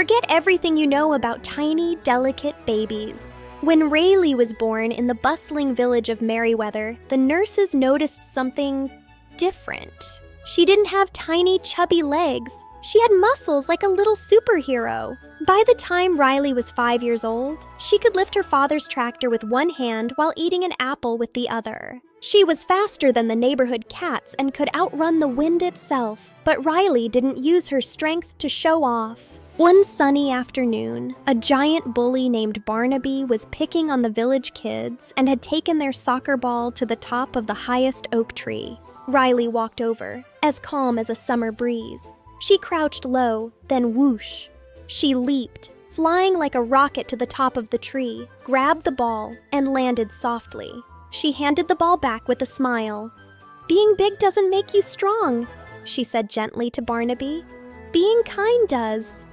Forget everything you know about tiny, delicate babies. When Reily was born in the bustling village of Merryweather, the nurses noticed something different. She didn't have tiny, chubby legs. She had muscles like a little superhero. By the time Reily was 5 years old, she could lift her father's tractor with one hand while eating an apple with the other. She was faster than the neighborhood cats and could outrun the wind itself, but Reily didn't use her strength to show off. One sunny afternoon, a giant bully named Barnaby was picking on the village kids and had taken their soccer ball to the top of the highest oak tree. Reily walked over, as calm as a summer breeze. She crouched low, then whoosh. She leaped, flying like a rocket to the top of the tree, grabbed the ball, and landed softly. She handed the ball back with a smile. "Being big doesn't make you strong," she said gently to Barnaby. "Being kind does."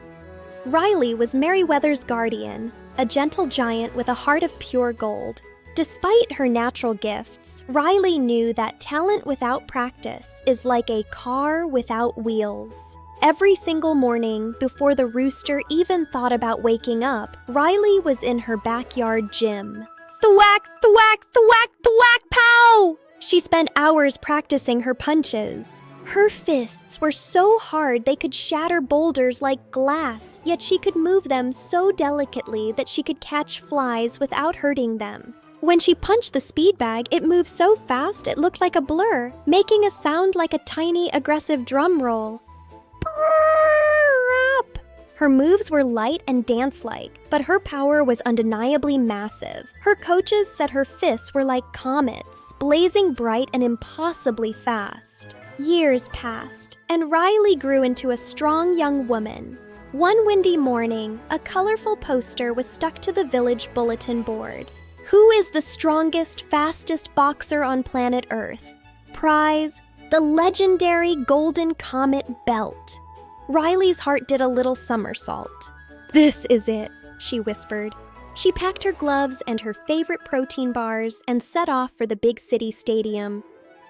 Reily was Merryweather's guardian, a gentle giant with a heart of pure gold. Despite her natural gifts, Reily knew that talent without practice is like a car without wheels. Every single morning, before the rooster even thought about waking up, Reily was in her backyard gym. Thwack, thwack, thwack, thwack, pow! She spent hours practicing her punches. Her fists were so hard they could shatter boulders like glass, yet she could move them so delicately that she could catch flies without hurting them. When she punched the speed bag, it moved so fast it looked like a blur, making a sound like a tiny, aggressive drum roll. Her moves were light and dance-like, but her power was undeniably massive. Her coaches said her fists were like comets, blazing bright and impossibly fast. Years passed, and Reily grew into a strong young woman. One windy morning, a colorful poster was stuck to the village bulletin board. Who is the strongest, fastest boxer on planet Earth? Prize, the legendary golden Comet belt. Reily's heart did a little somersault. "This is it," she whispered. She packed her gloves and her favorite protein bars and set off for the big city stadium.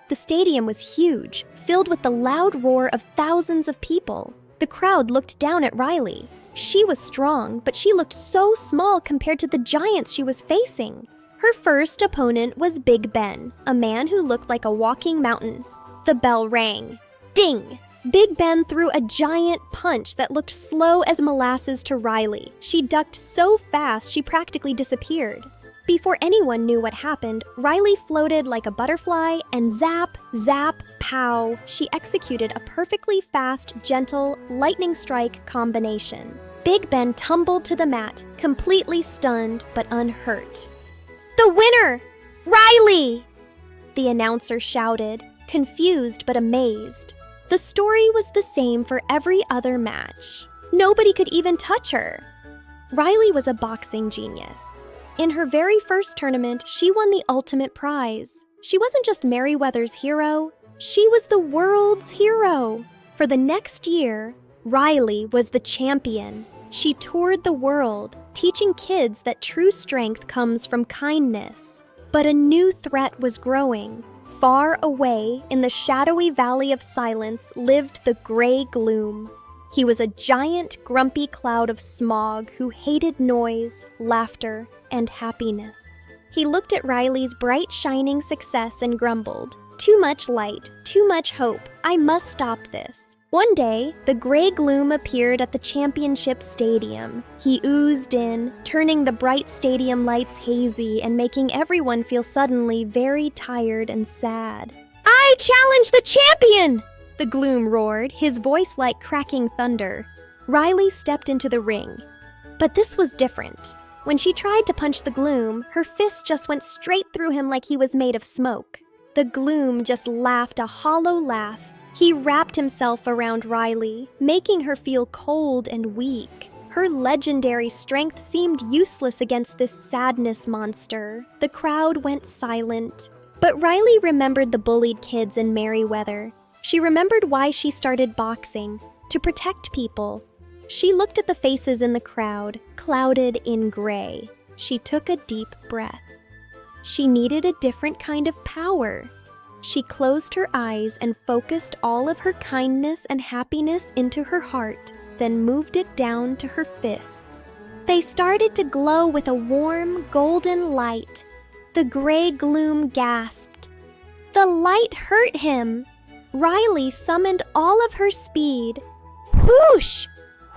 The stadium was huge, filled with the loud roar of thousands of people. The crowd looked down at Reily. She was strong, but she looked so small compared to the giants she was facing. Her first opponent was Big Ben, a man who looked like a walking mountain. The bell rang. Ding! Big Ben threw a giant punch that looked slow as molasses to Reily. She ducked so fast she practically disappeared. Before anyone knew what happened, Reily floated like a butterfly and zap, zap, pow, she executed a perfectly fast, gentle, lightning strike combination. Big Ben tumbled to the mat, completely stunned but unhurt. "The winner! Reily!" the announcer shouted, confused but amazed. The story was the same for every other match. Nobody could even touch her. Reily was a boxing genius. In her very first tournament, she won the ultimate prize. She wasn't just Merryweather's hero, she was the world's hero. For the next year, Reily was the champion. She toured the world, teaching kids that true strength comes from kindness. But a new threat was growing. Far away, in the shadowy valley of silence, lived the gray gloom. He was a giant, grumpy cloud of smog who hated noise, laughter, and happiness. He looked at Reily's bright, shining success and grumbled, "Too much light, too much hope. I must stop this." One day, the gray gloom appeared at the championship stadium. He oozed in, turning the bright stadium lights hazy and making everyone feel suddenly very tired and sad. "I challenge the champion!" the gloom roared, his voice like cracking thunder. Reily stepped into the ring. But this was different. When she tried to punch the gloom, her fist just went straight through him like he was made of smoke. The gloom just laughed a hollow laugh. He wrapped himself around Reily, making her feel cold and weak. Her legendary strength seemed useless against this sadness monster. The crowd went silent. But Reily remembered the bullied kids in Merryweather. She remembered why she started boxing, to protect people. She looked at the faces in the crowd, clouded in gray. She took a deep breath. She needed a different kind of power. She closed her eyes and focused all of her kindness and happiness into her heart. then moved it down to her fists. They started to glow with a warm, golden light. The gray gloom gasped. The light hurt him. Reily summoned all of her speed. Whoosh!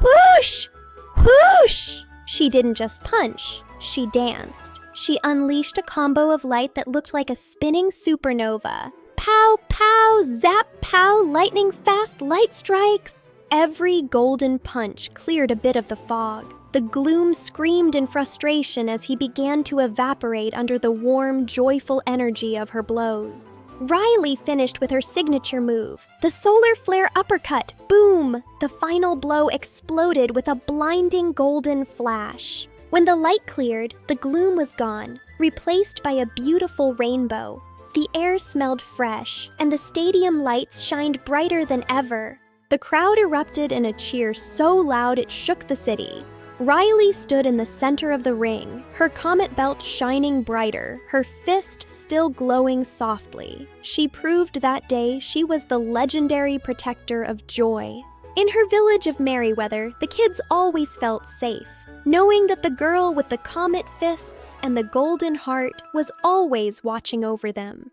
Whoosh! Whoosh! She didn't just punch, she danced. She unleashed a combo of light that looked like a spinning supernova. Pow, pow, zap, pow, lightning fast light strikes. Every golden punch cleared a bit of the fog. The gloom screamed in frustration as he began to evaporate under the warm, joyful energy of her blows. Reily finished with her signature move, the solar flare uppercut. Boom! The final blow exploded with a blinding golden flash. When the light cleared, the gloom was gone, replaced by a beautiful rainbow. The air smelled fresh, and the stadium lights shined brighter than ever. The crowd erupted in a cheer so loud it shook the city. Reily stood in the center of the ring, her comet belt shining brighter, her fist still glowing softly. She proved that day she was the legendary protector of joy. In her village of Merryweather, the kids always felt safe, knowing that the girl with the comet fists and the golden heart was always watching over them.